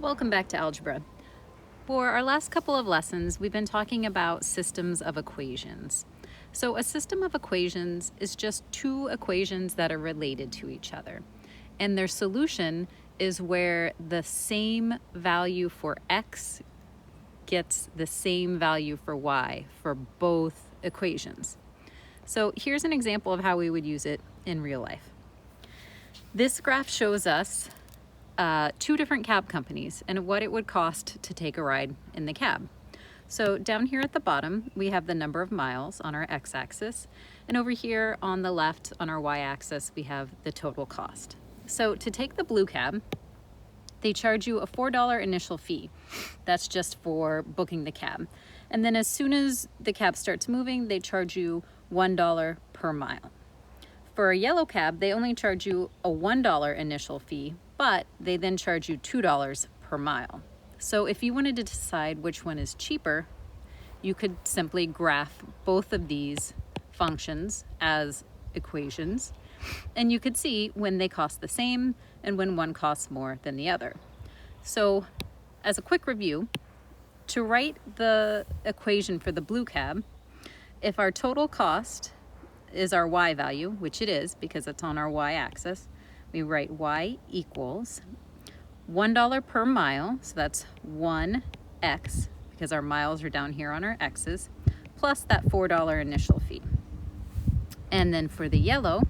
Welcome back to algebra. For our last couple of lessons, we've been talking about systems of equations. So a system of equations is just two equations that are related to each other. And their solution is where the same value for x gets the same value for y for both equations. So here's an example of how we would use it in real life. This graph shows us two different cab companies and what it would cost to take a ride in the cab. So down here at the bottom, we have the number of miles on our x-axis, and over here on the left on our y-axis, we have the total cost. So to take the blue cab, they charge you a $4 initial fee. That's just for booking the cab. And then as soon as the cab starts moving, they charge you $1 per mile. For a yellow cab, they only charge you a $1 initial fee, but they then charge you $2 per mile. So if you wanted to decide which one is cheaper, you could simply graph both of these functions as equations, and you could see when they cost the same and when one costs more than the other. So as a quick review, to write the equation for the blue cab, if our total cost is our y value, which it is because it's on our y-axis, we write y equals $1 per mile, so that's 1x, because our miles are down here on our x's, plus that $4 initial fee. And then for the yellow,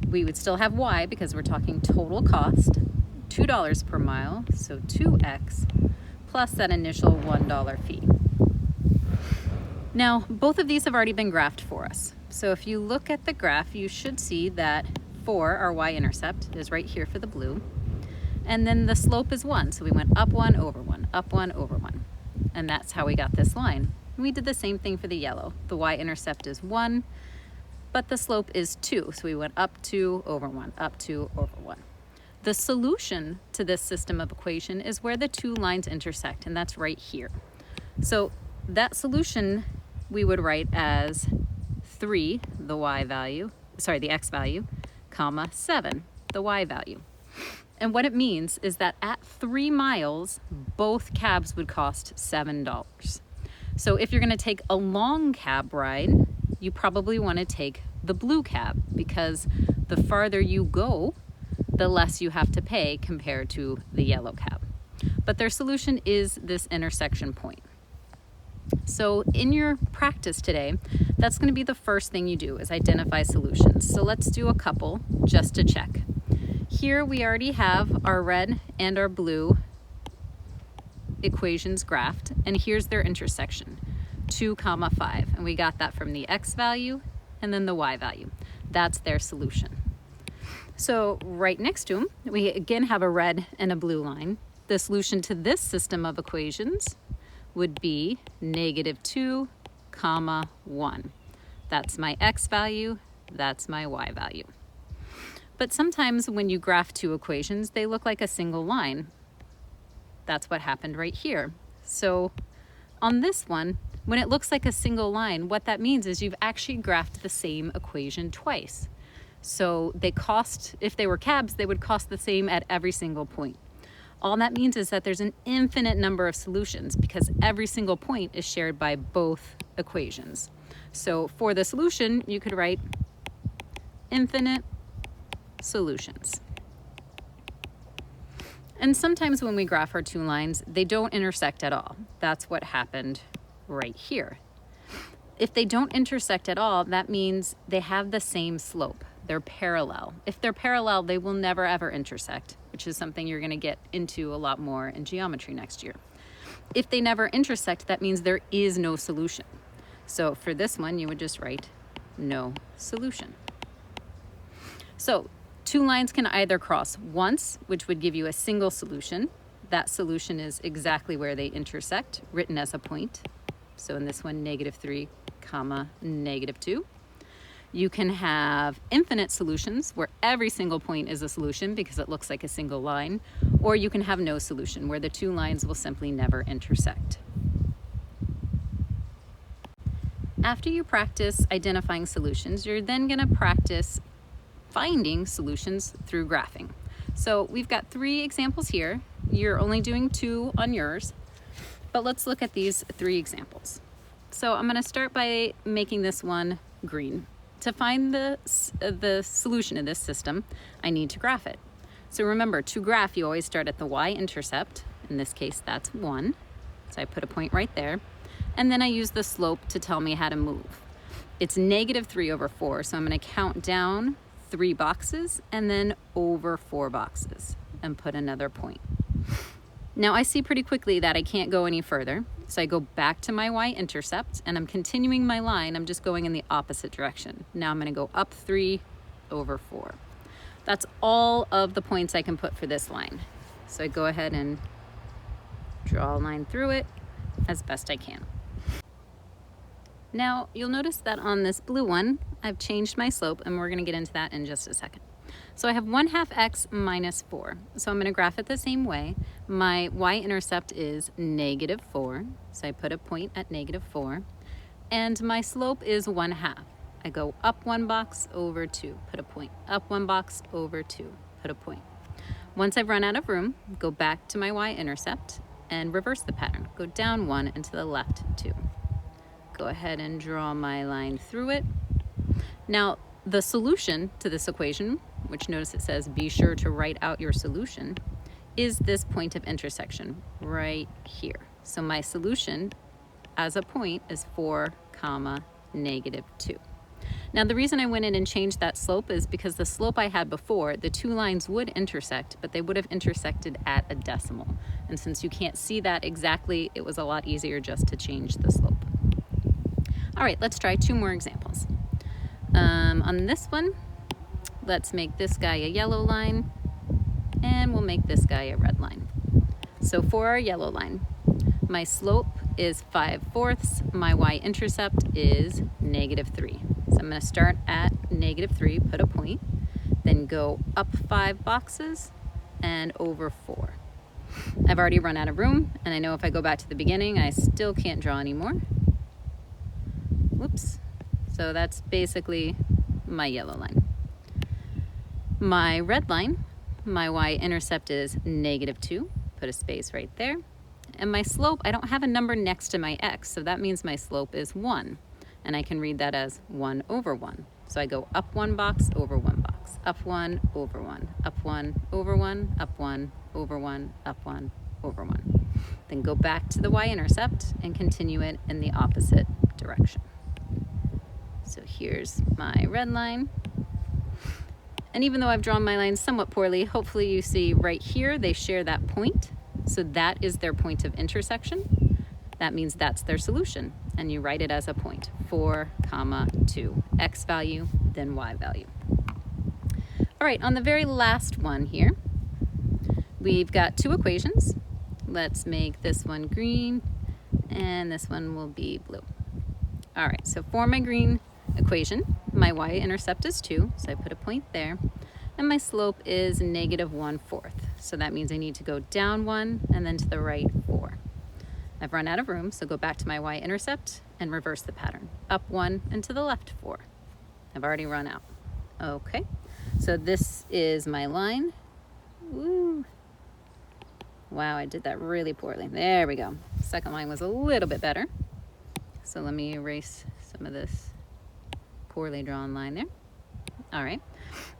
we would still have y because we're talking total cost, $2 per mile, so 2x, plus that initial $1 fee. Now, both of these have already been graphed for us. So if you look at the graph, you should see that 4, our y-intercept, is right here for the blue. And then the slope is 1, so we went up 1 over 1, up 1 over 1. And that's how we got this line. We did the same thing for the yellow. The y-intercept is 1, but the slope is 2, so we went up 2 over 1, up 2 over 1. The solution to this system of equation is where the two lines intersect, and that's right here. So that solution we would write as 3, the x value, comma 7, the y value. And what it means is that at 3 miles, both cabs would cost $7. So if you're going to take a long cab ride, you probably want to take the blue cab because the farther you go, the less you have to pay compared to the yellow cab. But their solution is this intersection point. So in your practice today, that's going to be the first thing you do is identify solutions. So let's do a couple just to check. Here we already have our red and our blue equations graphed, and here's their intersection, 2, 5. And we got that from the x value and then the y value. That's their solution. So right next to them, we again have a red and a blue line. The solution to this system of equations would be -2, 1. That's my x value, that's my y value. But sometimes when you graph two equations, they look like a single line. That's what happened right here. So on this one, when it looks like a single line, what that means is you've actually graphed the same equation twice. So if they were cabs, they would cost the same at every single point. All that means is that there's an infinite number of solutions because every single point is shared by both equations. So for the solution, you could write infinite solutions. And sometimes when we graph our two lines, they don't intersect at all. That's what happened right here. If they don't intersect at all, that means they have the same slope. They're parallel. If they're parallel, they will never ever intersect, which is something you're going to get into a lot more in geometry next year. If they never intersect, that means there is no solution. So for this one, you would just write no solution. So two lines can either cross once, which would give you a single solution. That solution is exactly where they intersect, written as a point. So in this one, -3, -2. You can have infinite solutions where every single point is a solution because it looks like a single line, or you can have no solution where the two lines will simply never intersect. After you practice identifying solutions, you're then going to practice finding solutions through graphing. So we've got 3 examples here. You're only doing 2 on yours, but let's look at these 3 examples. So I'm going to start by making this one green. To find the solution of this system, I need to graph it. So remember, to graph, you always start at the y-intercept. In this case, that's 1. So I put a point right there. And then I use the slope to tell me how to move. It's -3/4, so I'm going to count down 3 boxes and then over 4 boxes and put another point. Now I see pretty quickly that I can't go any further, so I go back to my y-intercept and I'm continuing my line. I'm just going in the opposite direction. Now I'm going to go up 3/4. That's all of the points I can put for this line. So I go ahead and draw a line through it as best I can. Now you'll notice that on this blue one, I've changed my slope, and we're going to get into that in just a second. So I have 1/2 x minus 4. So I'm going to graph it the same way. My y-intercept is -4. So I put a point at -4. And my slope is 1/2. I go up 1 box over 2, put a point. Up 1 box over 2, put a point. Once I've run out of room, go back to my y-intercept and reverse the pattern. Go down 1 and to the left 2. Go ahead and draw my line through it. Now, the solution to this equation, which notice it says be sure to write out your solution, is this point of intersection right here. So my solution as a point is 4, -2. Now the reason I went in and changed that slope is because the slope I had before, the 2 lines would intersect, but they would have intersected at a decimal. And since you can't see that exactly, it was a lot easier just to change the slope. All right, let's try 2 more examples. On this one, let's make this guy a yellow line, and we'll make this guy a red line. So for our yellow line, my slope is 5/4, my y-intercept is -3. So I'm going to start at -3, put a point, then go up 5 boxes and over 4. I've already run out of room, and I know if I go back to the beginning, I still can't draw anymore. Whoops. So that's basically my yellow line. My red line, my y-intercept is -2, put a space right there. And my slope, I don't have a number next to my x, so that means my slope is 1. And I can read that as 1/1. So I go up 1 box, over 1 box, up 1, over 1, up 1, over 1, up 1, over 1, up 1, over 1. Then go back to the y-intercept and continue it in the opposite direction. So here's my red line. And even though I've drawn my lines somewhat poorly, hopefully you see right here they share that point. So that is their point of intersection. That means that's their solution. And you write it as a point, 4, 2, x value, then y value. All right, on the very last one here, we've got 2 equations. Let's make this one green, and this one will be blue. All right, so for my green equation, my y-intercept is 2, so I put a point there, and my slope is -1/4. So that means I need to go down 1 and then to the right 4. I've run out of room, so go back to my y-intercept and reverse the pattern. Up 1 and to the left 4. I've already run out. Okay, so this is my line. Woo. Wow, I did that really poorly. There we go. Second line was a little bit better. So let me erase some of this poorly drawn line there. All right.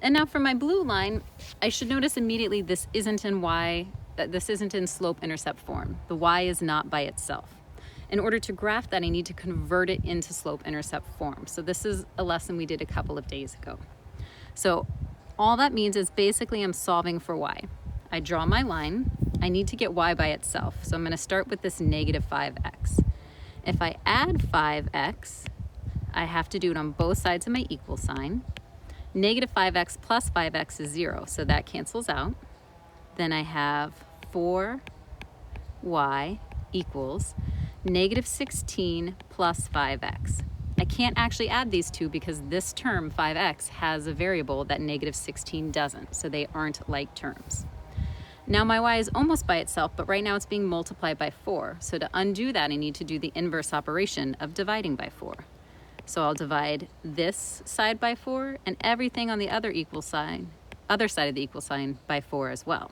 And now for my blue line, I should notice immediately this isn't in slope-intercept form. The y is not by itself. In order to graph that, I need to convert it into slope-intercept form. So this is a lesson we did a couple of days ago. So all that means is basically I'm solving for y. I draw my line. I need to get y by itself. So I'm going to start with this -5x. If I add 5x, I have to do it on both sides of my equal sign. -5x plus 5x is 0, so that cancels out. Then I have 4y equals -16 plus 5x. I can't actually add these two because this term, 5x, has a variable that -16 doesn't, so they aren't like terms. Now my y is almost by itself, but right now it's being multiplied by 4. So to undo that, I need to do the inverse operation of dividing by 4. So I'll divide this side by 4 and everything on the other side of the equal sign by 4 as well.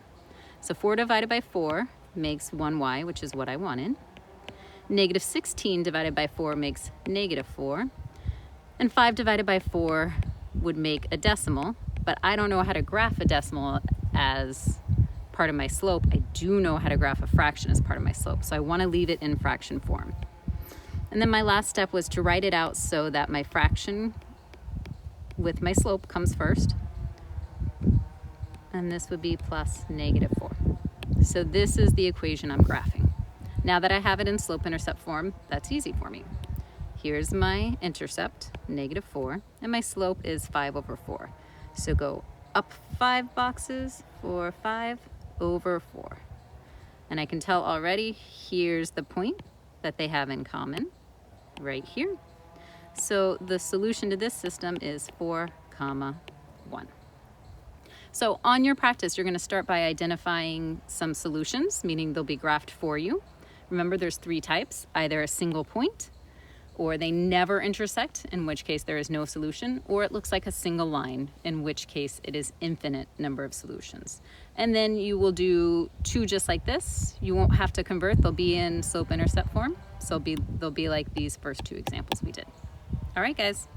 So 4 divided by 4 makes 1y, which is what I wanted. Negative 16 divided by 4 makes negative 4. And 5 divided by 4 would make a decimal, but I don't know how to graph a decimal as part of my slope. I do know how to graph a fraction as part of my slope, so I want to leave it in fraction form. And then my last step was to write it out so that my fraction with my slope comes first, and this would be plus negative 4. So this is the equation I'm graphing. Now that I have it in slope-intercept form, that's easy for me. Here's my intercept, negative 4, and my slope is 5 over 4. So go up 5 boxes for 5 over 4. And I can tell already, here's the point that they have in common, right here. So the solution to this system is 4, 1. So on your practice, you're going to start by identifying some solutions, meaning they'll be graphed for you. Remember, there's 3 types, either a single point, or they never intersect, in which case there is no solution, or it looks like a single line, in which case it is infinite number of solutions. And then you will do 2 just like this. You won't have to convert, they'll be in slope-intercept form, so they'll be like these first 2 examples we did. All right, guys.